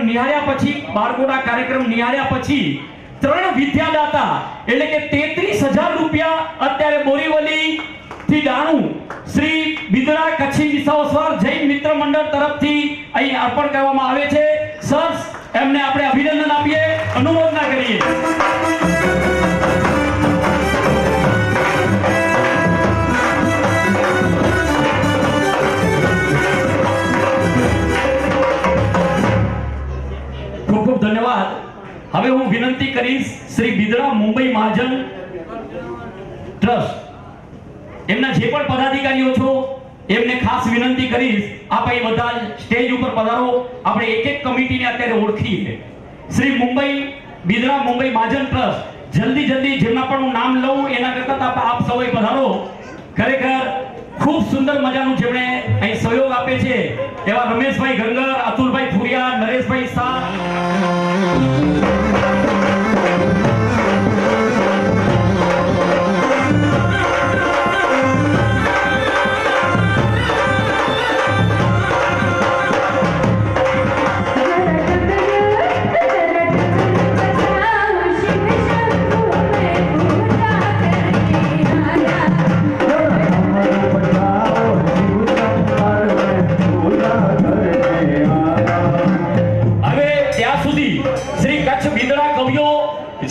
નિહાળ્યા પછી, બારકોડા કાર્યક્રમ નિહાળ્યા પછી 3 વિદ્યાદાતા એટલે કે 33,000 રૂપિયા અત્યારે બોરીવલી થી દાણું શ્રી બિદડા કચ્છી વિસાવસર જૈન મિત્ર મંડળ તરફથી અહીં અર્પણ કરવામાં આવે છે. સર, એમને આપણે અભિનંદન આપીએ, અનુમોદના કરીએ. ખૂબ ખૂબ ધન્યવાદ. હવે હું વિનંતી કરીશ શ્રી બિદડા મુંબઈ મહાજન ટ્રસ્ટ એમના જે પણ પદાધિકારીઓ છો એમને ખાસ વિનંતી કરીશ, આપ અહીં બધા સ્ટેજ ઉપર પધારો. આપણે એક એક કમિટીને અત્યારે ઓળખીએ. શ્રી બિદડા મુંબઈ મહાજન ટ્રસ્ટ, જલ્દી જેમના પણ હું નામ લઉં એના કરતા આપ સૌએ પધારો. ખરેખર ખૂબ સુંદર મજાનું જેમણે અહીં સહયોગ આપે છે એવા રમેશભાઈ ગંગર, અતુલભાઈ ફુરિયા, નરેશભાઈ શાહ.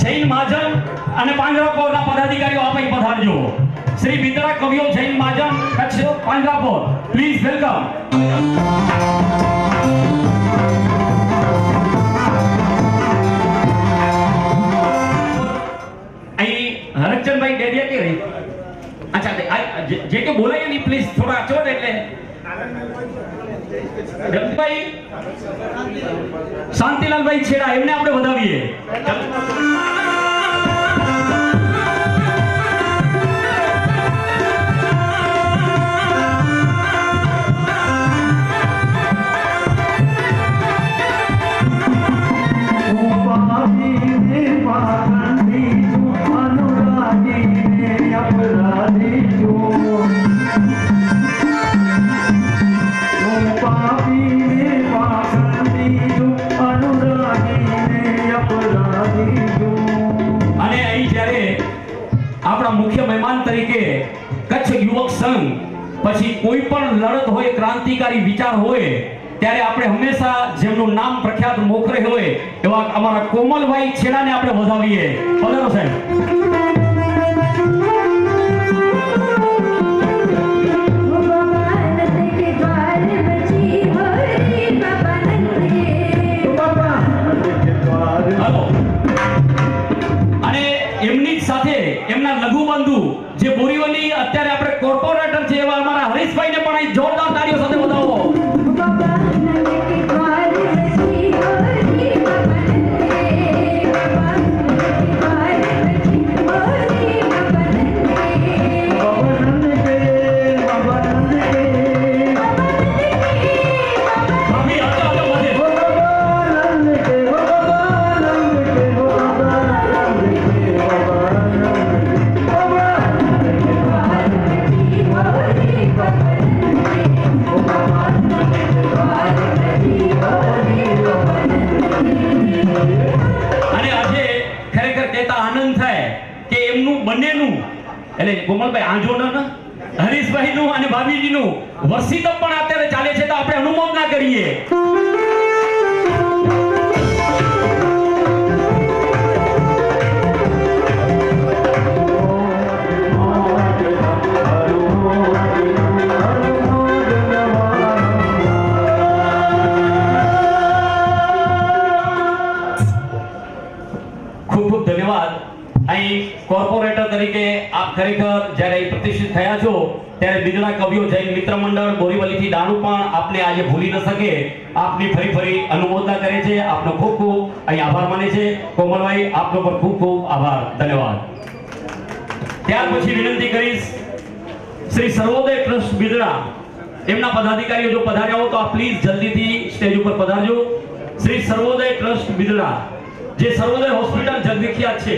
જૈન મહાજન અને પાંજરાપોરના પદાધિકારીઓ આપ અહીં પધારજો. શ્રી બિદડા કવિઓ જૈન મહાજન કચ્છ પાંજરાપોર, પ્લીઝ વેલકમ. અહીં હરકચંદભાઈ ડેડિયા કે રહી, અચ્છા જે કે બોલાય નહીં પ્લીઝ થોડા ચોટ એટલે રમભાઈ શાંતિલાલભાઈ છેડા એમને આપણે વધાવીએ. આપણા મુખ્ય મહેમાન તરીકે કચ્છ યુવક સંઘ પછી કોઈ પણ લડત હોય, ક્રાંતિકારી વિચાર હોય ત્યારે આપણે હંમેશા જેમનું નામ પ્રખ્યાત મોખરે હોય એવા અમારા કોમલભાઈ છેડાને આપણે વધાવીએ. પધારો સાહેબ. એમના લઘુબંધુ જે બોરીવલી અત્યારે આપણે કોર્પોરેટર છે એવા અમારા હરીશભાઈને પણ અહીં જોરદાર તાળીઓ સાથે વધાવો. એટલે કોમલભાઈ આંજોના હરીશભાઈનું અને ભાભીજીનું વસીતમ પણ અત્યારે ચાલે છે તો આપણે અનુમોદના કરીએ. ખૂબ ખૂબ ધન્યવાદ. અહીં કોર્પોરેટર તરીકે આપ ખરેખર જ્યારે પ્રતિષ્ઠિત થયા છો ત્યારે બિદડા કવિઓ જૈન મિત્ર મંડળ બોરીવલીથી દાણું પણ આપને આજે ભૂલી ન શકે. આપની ફરી અનુમોદના કરે છે. આપનો ખૂબ ખૂબ અહીં આભાર માને છે. કોમલભાઈ, આપનો પણ ખૂબ ખૂબ આભાર, ધન્યવાદ. ત્યાર પછી વિનંતી કરીશ શ્રી સર્વોદય ટ્રસ્ટ બિદડા એમના પદાધિકારીઓ જો પધાર્યા હો તો આપ પ્લીઝ જલ્દીથી સ્ટેજ ઉપર પધારજો. શ્રી સર્વોદય ટ્રસ્ટ બિદડા જે સર્વોદય હોસ્પિટલ જગવિખ્યાત છે.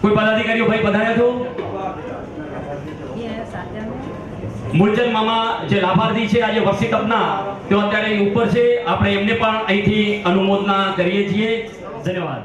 કોઈ પદાધિકારીઓ ભાઈ પધાર્યા છો? મૂળચંદ મામા જે લાભાર્થી છે આજે વર્ષી તપના તેઓ અત્યારે અહીં ઉપર છે, આપણે એમને પણ અહીંથી અનુમોદના કરીએ છીએ. ધન્યવાદ.